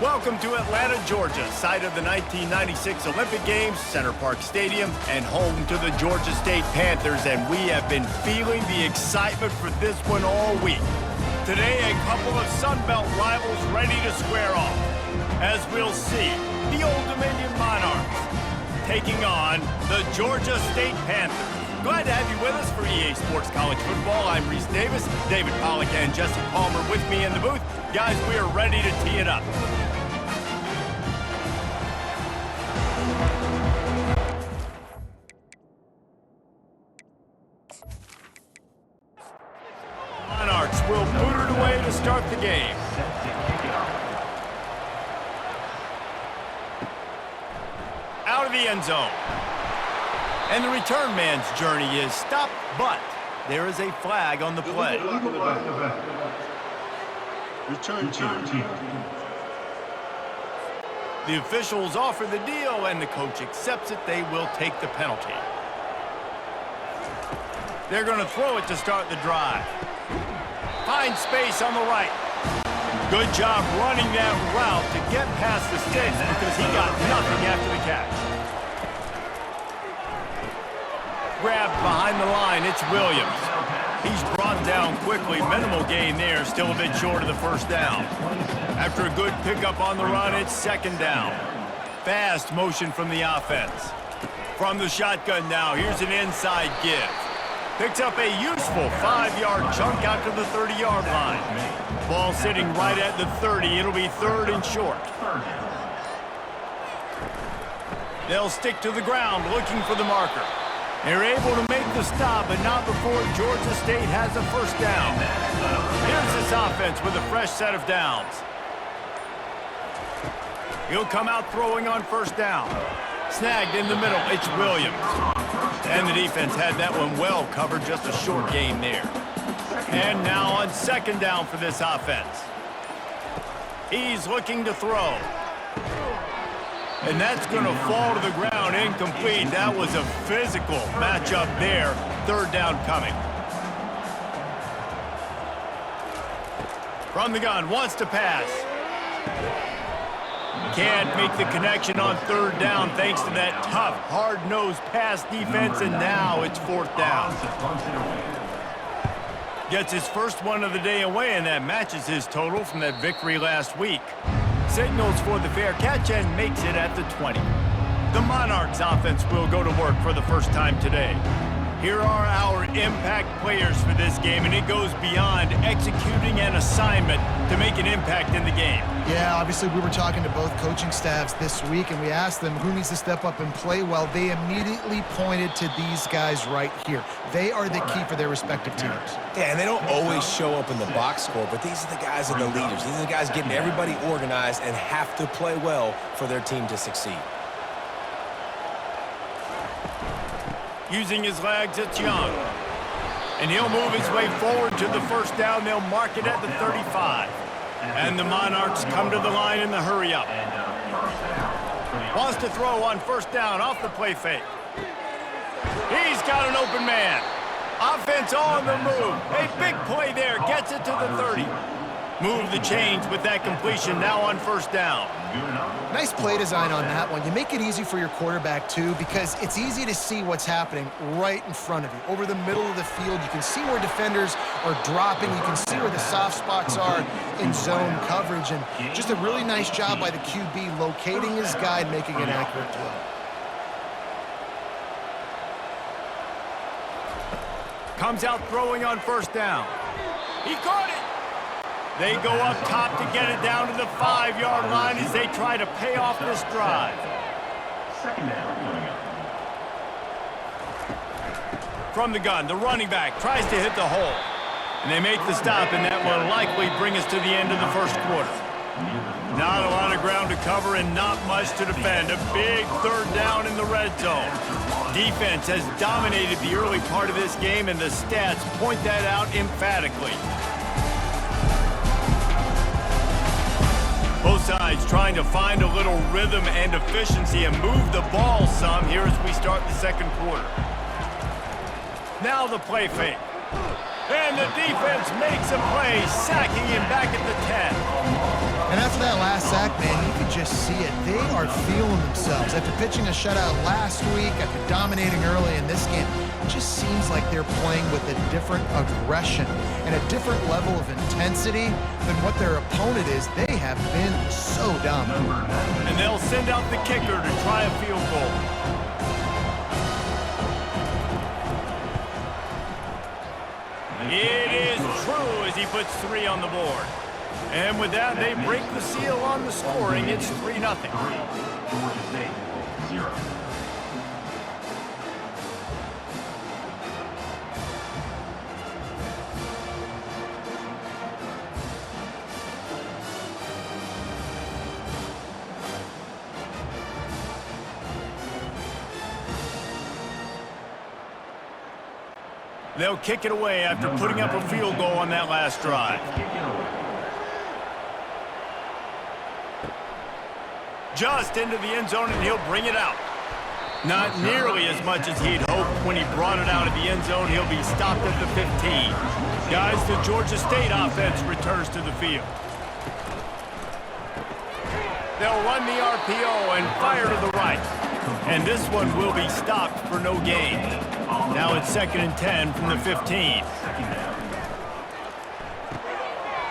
Welcome to Atlanta, Georgia, site of the 1996 Olympic Games, Center Parc Stadium, and home to the Georgia State Panthers, and we have been feeling the excitement for this one all week. Today, a couple of Sun Belt rivals ready to square off. As we'll see, the Old Dominion Monarchs taking on the Georgia State Panthers. Glad to have you with us for EA Sports College Football. I'm Reese Davis, David Pollack and Jesse Palmer with me in the booth. Guys, we are ready to tee it up. Monarchs will boot it away to start the game. Out of the end zone. And the return man's journey is stopped, but there is a flag on the play. Return team. The officials offer the deal, and the coach accepts it. They will take the penalty. They're going to throw it to start the drive. Finds space on the right. Good job running that route to get past the sticks because he got nothing after the catch. Grabbed behind the line, it's Williams. He's brought down quickly. Minimal gain there, still a bit short of the first down. After a good pickup on the run, it's second down. Fast motion from the offense. From the shotgun now, here's an inside give. Picks up a useful 5-yard chunk out to the 30-yard line. Ball sitting right at the 30. It'll be third and short. They'll stick to the ground looking for the marker. They're able to make the stop, but not before Georgia State has a first down. Here's this offense with a fresh set of downs. He'll come out throwing on first down. Snagged in the middle, it's Williams. And the defense had that one well covered, just a short gain there. And now on second down for this offense. He's looking to throw. And that's going to fall to the ground incomplete. That was a physical matchup there. Third down coming. From the gun, wants to pass. Can't make the connection on third down thanks to that tough, hard-nosed pass defense, and now it's fourth down. Gets his first one of the day away, and that matches his total from that victory last week. Signals for the fair catch and makes it at the 20. The Monarchs offense will go to work for the first time today. Here are our impact players for this game, and it goes beyond executing an assignment to make an impact in the game. Yeah, obviously we were talking to both coaching staffs this week, and we asked them who needs to step up and play well. They immediately pointed to these guys right here. They are the key for their respective teams. Yeah, and they don't always show up in the box score, but these are the guys that are the leaders. These are the guys getting everybody organized and have to play well for their team to succeed. Using his legs, it's Young. And he'll move his way forward to the first down. They'll mark it at the 35. And the Monarchs come to the line in the hurry-up. Wants to throw on first down off the play fake. He's got an open man. Offense on the move. A big play there. Gets it to the 30. Move the chains with that completion now on first down. Nice play design on that one. You make it easy for your quarterback, too, because it's easy to see what's happening right in front of you. Over the middle of the field, you can see where defenders are dropping. You can see where the soft spots are in zone coverage. And just a really nice job by the QB locating his guy and making an accurate throw. Comes out throwing on first down. He caught it. They go up top to get it down to the 5-yard line as they try to pay off this drive. Second down. From the gun, the running back tries to hit the hole. And they make the stop, and that will likely bring us to the end of the first quarter. Not a lot of ground to cover and not much to defend. A big third down in the red zone. Defense has dominated the early part of this game, and the stats point that out emphatically. Both sides trying to find a little rhythm and efficiency and move the ball some here as we start the second quarter. Now the play fake. And the defense makes a play, sacking him back at the 10. And after that last sack, back, man, you can just see it. They are feeling themselves. After pitching a shutout last week, after dominating early in this game, it just seems like they're playing with a different aggression and a different level of intensity than what their opponent is. They have been so dominant. And they'll send out the kicker to try a field goal. It is true as he puts 3 on the board. And with that, they break the seal on the scoring. It's 3-0. Georgia State, 0. They'll kick it away after putting up a field goal on that last drive. Just into the end zone, and he'll bring it out. Not nearly as much as he'd hoped when he brought it out of the end zone. He'll be stopped at the 15. Guys, the Georgia State offense returns to the field. They'll run the RPO and fire to the right. And this one will be stopped for no gain. Now it's 2nd and 10 from the 15.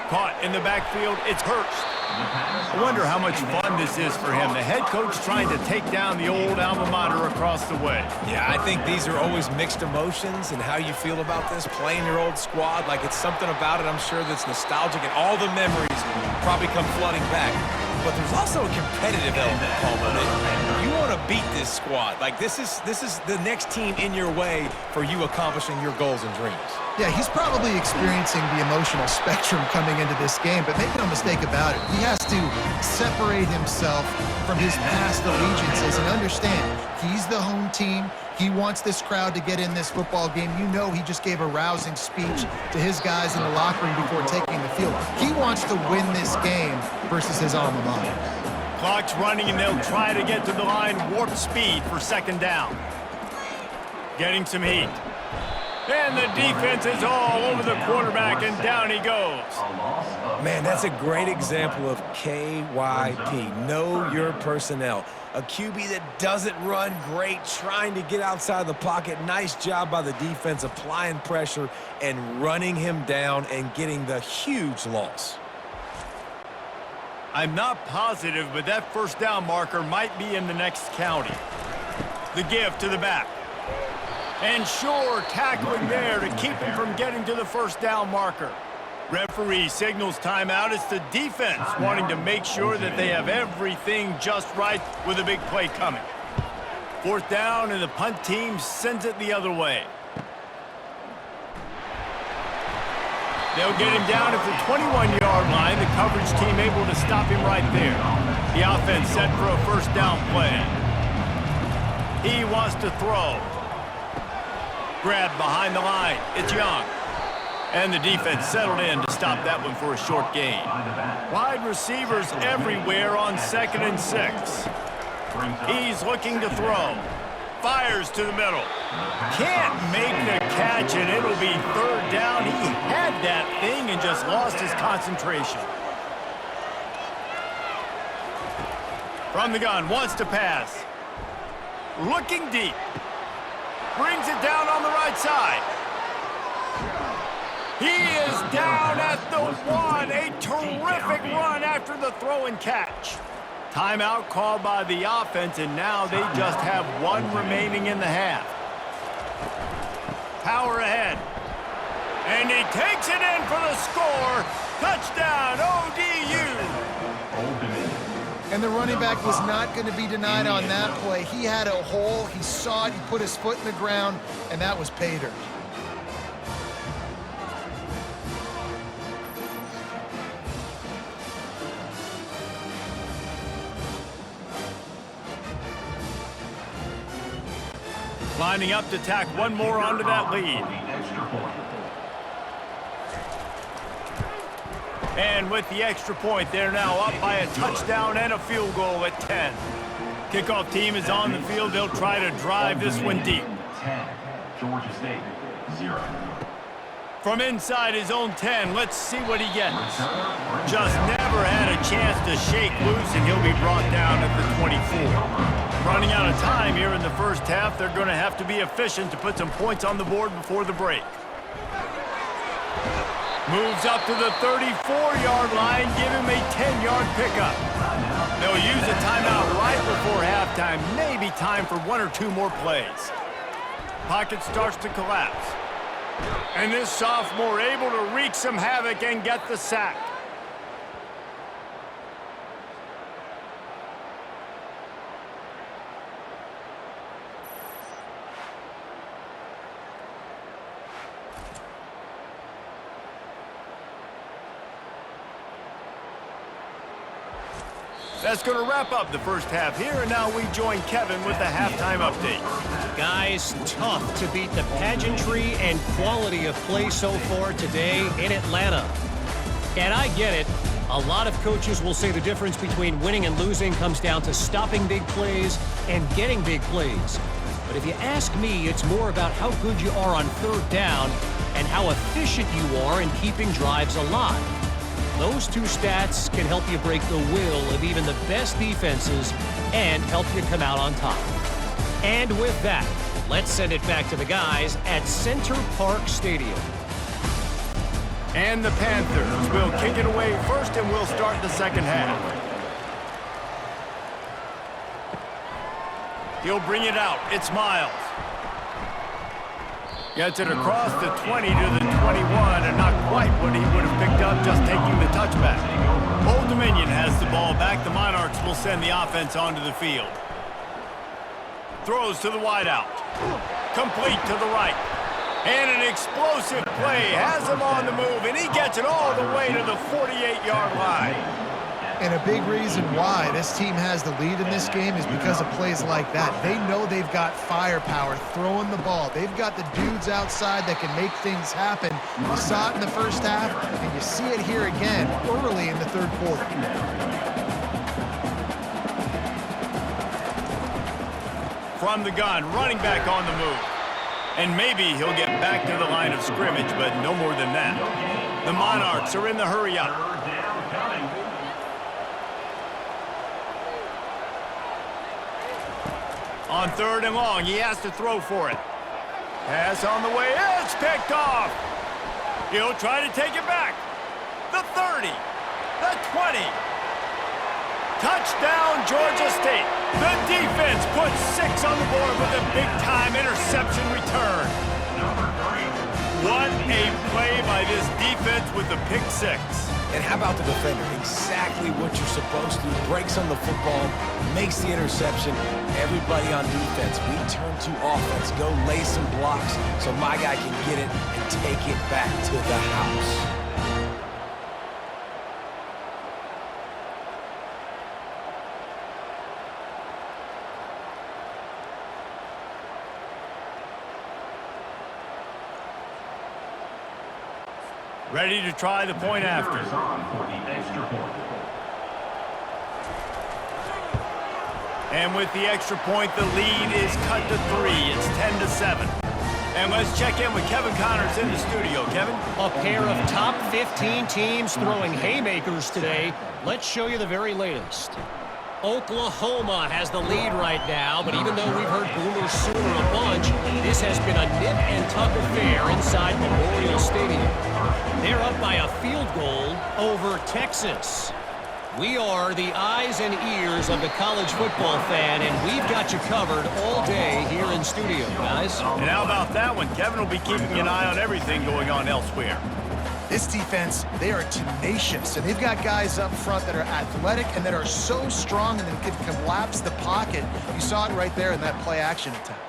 Caught in the backfield, it's Hurst. I wonder how much fun this is for him. The head coach trying to take down the old alma mater across the way. Yeah, I think these are always mixed emotions and how you feel about this, playing your old squad. Like, it's something about it, I'm sure, that's nostalgic, and all the memories probably come flooding back. But there's also a competitive element, Palmer, that you want to beat this squad. Like, this is the next team in your way for you accomplishing your goals and dreams. Yeah, he's probably experiencing the emotional spectrum coming into this game, but make no mistake about it. He has to separate himself from his past allegiances and understand he's the home team. He wants this crowd to get in this football game. You know he just gave a rousing speech to his guys in the locker room before taking the field. He wants to win this game versus his alma mater. Clock's running, and they'll try to get to the line warp speed for 2nd down. Getting some heat. And the defense is all over the quarterback, and down he goes. Man, that's a great example of KYP. Know your personnel. A QB that doesn't run great, trying to get outside the pocket. Nice job by the defense applying pressure and running him down and getting the huge loss. I'm not positive, but that 1st down marker might be in the next county. The give to the back. And sure, tackling there to keep him from getting to the 1st down marker. Referee signals timeout. It's the defense wanting to make sure that they have everything just right with a big play coming. 4th down, and the punt team sends it the other way. They'll get him down at the 21-yard line. The coverage team able to stop him right there. The offense set for a 1st down play. He wants to throw. Grab behind the line. It's Young. And the defense settled in to stop that one for a short gain. Wide receivers everywhere on 2nd and 6. He's looking to throw. Fires to the middle. Can't make the catch, and it'll be 3rd down. He had that thing and just lost his concentration. From the gun, wants to pass. Looking deep. Brings it down on the right side. He is down at the 1. A terrific run after the throw and catch. Timeout called by the offense, and now they just have 1 remaining in the half. Power ahead. And he takes it in for the score. Touchdown, ODU. And the running back was not going to be denied on that play. He had a hole. He saw it. He put his foot in the ground, and that was pay dirt. Lining up to tack 1 more onto that lead. And with the extra point, they're now up by a touchdown and a field goal at 10. Kickoff team is on the field. They'll try to drive this one deep. 10, Georgia State, 0. From inside his own 10, let's see what he gets. Just never never had a chance to shake loose, and he'll be brought down at the 24. Running out of time here in the first half, they're going to have to be efficient to put some points on the board before the break. Moves up to the 34-yard line, give him a 10-yard pickup. They'll use a timeout right before halftime, maybe time for one or two more plays. Pocket starts to collapse. And this sophomore able to wreak some havoc and get the sack. That's going to wrap up the first half here, and now we join Kevin with the halftime update. Guys, tough to beat the pageantry and quality of play so far today in Atlanta. And I get it. A lot of coaches will say the difference between winning and losing comes down to stopping big plays and getting big plays. But if you ask me, it's more about how good you are on third down and how efficient you are in keeping drives alive. Those two stats can help you break the will of even the best defenses and help you come out on top. And with that, let's send it back to the guys at Center Park Stadium. And the Panthers will kick it away first, and we'll start the second half. He'll bring it out. It's Miles. Gets it across the 20 to the 21, and not quite what he would have picked up just taking the touchback. Old Dominion has the ball back. The Monarchs will send the offense onto the field. Throws to the wideout. Complete to the right. And an explosive play has him on the move, and he gets it all the way to the 48-yard line. And a big reason why this team has the lead in this game is because of plays like that. They know they've got firepower throwing the ball. They've got the dudes outside that can make things happen. You saw it in the first half, and you see it here again early in the third quarter. From the gun, running back on the move. And maybe he'll get back to the line of scrimmage, but no more than that. The Monarchs are in the hurry-up. On third and long, he has to throw for it. Pass on the way, it's picked off. He'll try to take it back. The 30, the 20. Touchdown, Georgia State. The defense puts 6 on the board with a big-time interception return. What a play by this defense with the pick 6. And how about the defender? Exactly what you're supposed to do. Breaks on the football, makes the interception. Everybody on defense, we turn to offense. Go lay some blocks so my guy can get it and take it back to the house. Ready to try the point after. And with the extra point, the lead is cut to 3. It's 10-7. And let's check in with Kevin Connors in the studio. Kevin? A pair of top 15 teams throwing haymakers today. Let's show you the very latest. Oklahoma has the lead right now, but even though we've heard Boomer Sooner a bunch, this has been a nip-and-tuck affair inside Memorial Stadium. They're up by a field goal over Texas. We are the eyes and ears of the college football fan, and we've got you covered all day here in studio, guys. And how about that one? Kevin will be keeping an eye on everything going on elsewhere. This defense, they are tenacious, and they've got guys up front that are athletic and that are so strong and that can collapse the pocket. You saw it right there in that play-action attempt.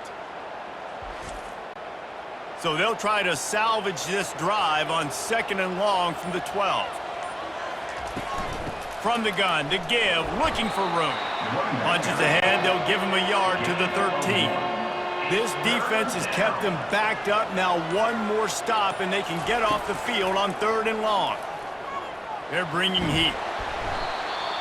So they'll try to salvage this drive on 2nd and long from the 12. From the gun to give, looking for room. Punches ahead, they'll give him a yard to the 13. This defense has kept them backed up. Now one more stop, and they can get off the field on 3rd and long. They're bringing heat.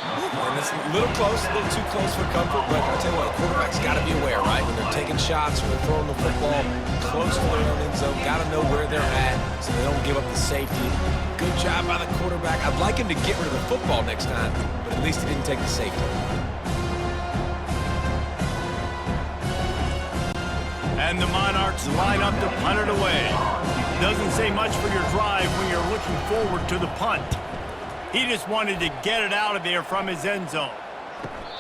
And it's a little close, a little too close for comfort, but I tell you what, quarterback's got to be aware, right? When they're taking shots, when they're throwing the football close to their own end zone, got to know where they're at so they don't give up the safety. Good job by the quarterback. I'd like him to get rid of the football next time, but at least he didn't take the safety. And the Monarchs line up to punt it away. Doesn't say much for your drive when you're looking forward to the punt. He just wanted to get it out of there from his end zone.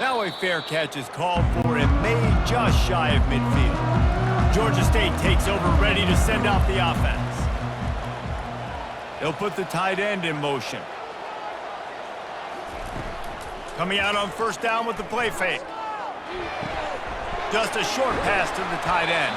Now a fair catch is called for and made just shy of midfield. Georgia State takes over, ready to send out the offense. They'll put the tight end in motion. Coming out on first down with the play fake. Just a short pass to the tight end.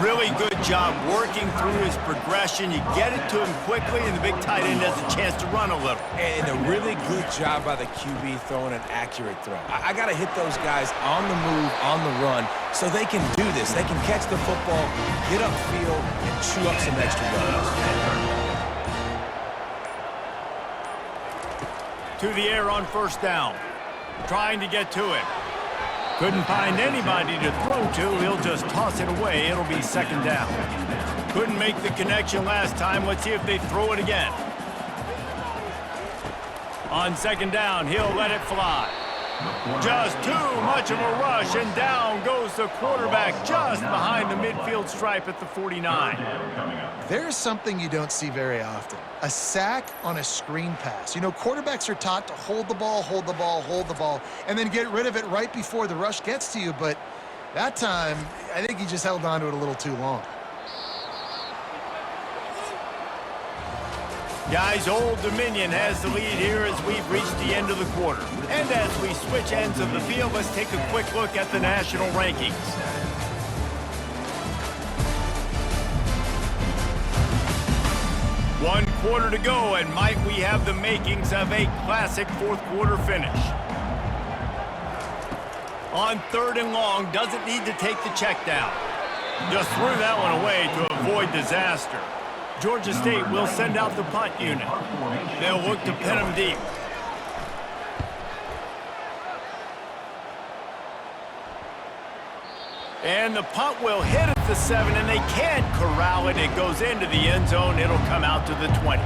Really good job working through his progression. You get it to him quickly, and the big tight end has a chance to run a little. And a really good job by the QB throwing an accurate throw. I got to hit those guys on the move, on the run, so they can do this. They can catch the football, get upfield, and chew up some extra yards. To the air on first down. Trying to get to him. Couldn't find anybody to throw to. He'll just toss it away. It'll be second down. Couldn't make the connection last time. Let's see if they throw it again. On second down, he'll let it fly. Just too much of a rush, and down goes the quarterback just behind the midfield stripe at the 49. There's something you don't see very often. A sack on a screen pass. You know, quarterbacks are taught to hold the ball, hold the ball, hold the ball, and then get rid of it right before the rush gets to you. But that time, I think he just held on to it a little too long. Guys, Old Dominion has the lead here as we've reached the end of the quarter. And as we switch ends of the field, let's take a quick look at the national rankings. One quarter to go, and might we have the makings of a classic fourth quarter finish. On third and long, doesn't need to take the check down. Just threw that one away to avoid disaster. Georgia State will send out the punt unit. They'll look to pin them deep. And the punt will hit at the 7, and they can't corral it. It goes into the end zone. It'll come out to the 20.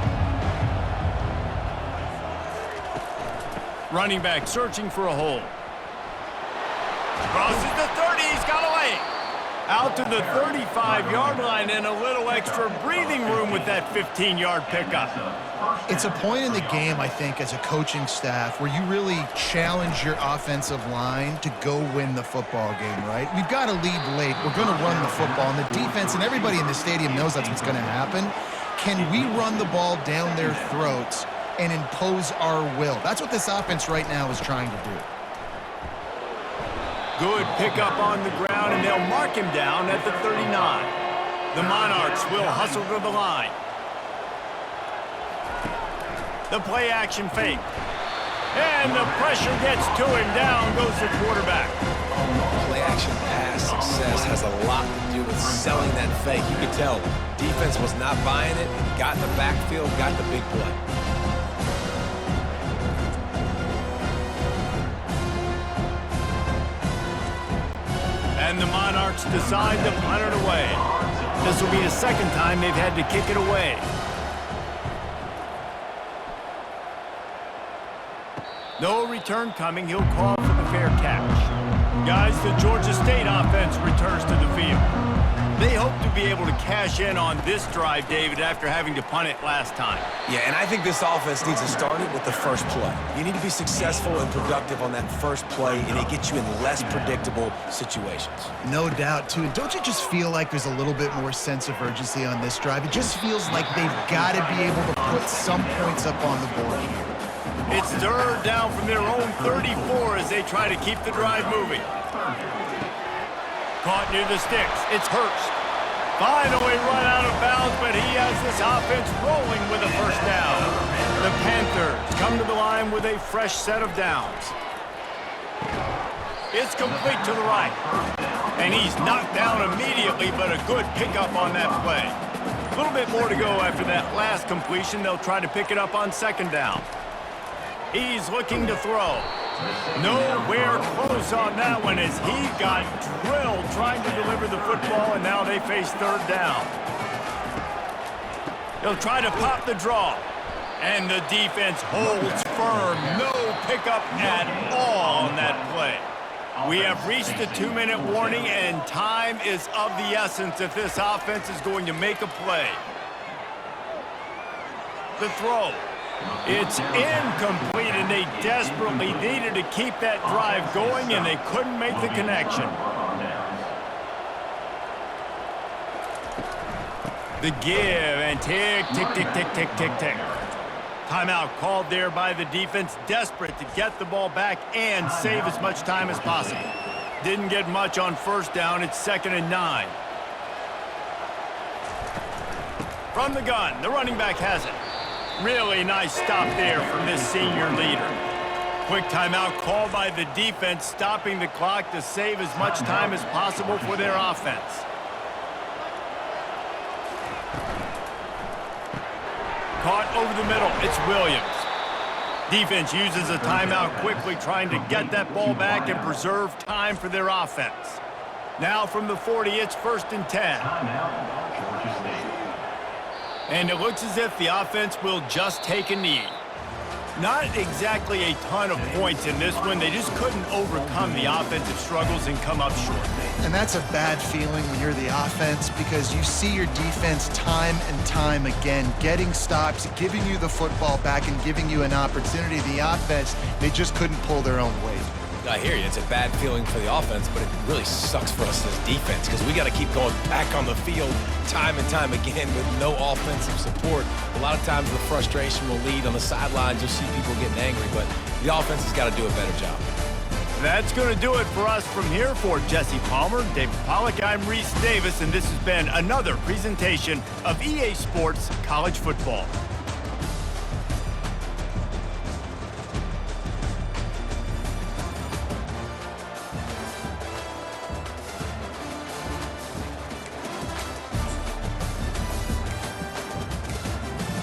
Running back searching for a hole. Crosses the 30. He's got a lane. Out to the 35-yard line, and a little extra breathing room with that 15-yard pickup. It's a point in the game, I think, as a coaching staff where you really challenge your offensive line to go win the football game, right? We've got to lead late. We're going to run the football, and the defense and everybody in the stadium knows that's what's going to happen. Can we run the ball down their throats and impose our will? That's what this offense right now is trying to do. Good pickup on the ground, and they'll mark him down at the 39. The Monarchs will hustle to the line. The play action fake. And the pressure gets to him. Down goes the quarterback. Play action pass success has a lot to do with selling that fake. You could tell defense was not buying it, got in the backfield, got the big play. And the Monarchs decide to punt it away. This will be the second time they've had to kick it away. No return coming. He'll call for the fair catch. Guys, the Georgia State offense returns to the field. They hope to be able to cash in on this drive, David, after having to punt it last time. Yeah, and I think this offense needs to start it with the first play. You need to be successful and productive on that first play, and it gets you in less predictable situations. No doubt, too. And don't you just feel like there's a little bit more sense of urgency on this drive? It just feels like they've got to be able to put some points up on the board here. It's third down from their own 34 as they try to keep the drive moving. Caught near the sticks. It's Hurst. Finally run out of bounds, but he has this offense rolling with a first down. The Panthers come to the line with a fresh set of downs. It's complete to the right. And he's knocked down immediately, but a good pickup on that play. A little bit more to go after that last completion. They'll try to pick it up on second down. He's looking to throw. Nowhere close on that one as he got drilled trying to deliver the football, and now they face third down. He'll try to pop the draw. And the defense holds firm. No pickup at all on that play. We have reached the 2-minute warning, and time is of the essence if this offense is going to make a play. The throw. It's incomplete, and they desperately needed to keep that drive going, and they couldn't make the connection. The give, and tick, tick, tick, tick, tick, tick, tick. Timeout called there by the defense, desperate to get the ball back and save as much time as possible. Didn't get much on first down. It's 2nd and 9. From the gun, the running back has it. Really nice stop there from this senior leader. Quick timeout called by the defense, stopping the clock to save as much time as possible for their offense. Caught over the middle. It's Williams. Defense uses a timeout quickly, trying to get that ball back and preserve time for their offense. Now from the 40, it's 1st and 10. Georgia State. And it looks as if the offense will just take a knee. Not exactly a ton of points in this one. They just couldn't overcome the offensive struggles and come up short. And that's a bad feeling when you're the offense because you see your defense time and time again getting stops, giving you the football back and giving you an opportunity. The offense, they just couldn't pull their own weight. I hear you. It's a bad feeling for the offense, but it really sucks for us as defense because we got to keep going back on the field time and time again with no offensive support. A lot of times the frustration will lead on the sidelines. You'll see people getting angry, but the offense has got to do a better job. That's going to do it for us from here. For Jesse Palmer, David Pollack, I'm Reese Davis, and this has been another presentation of EA Sports College Football.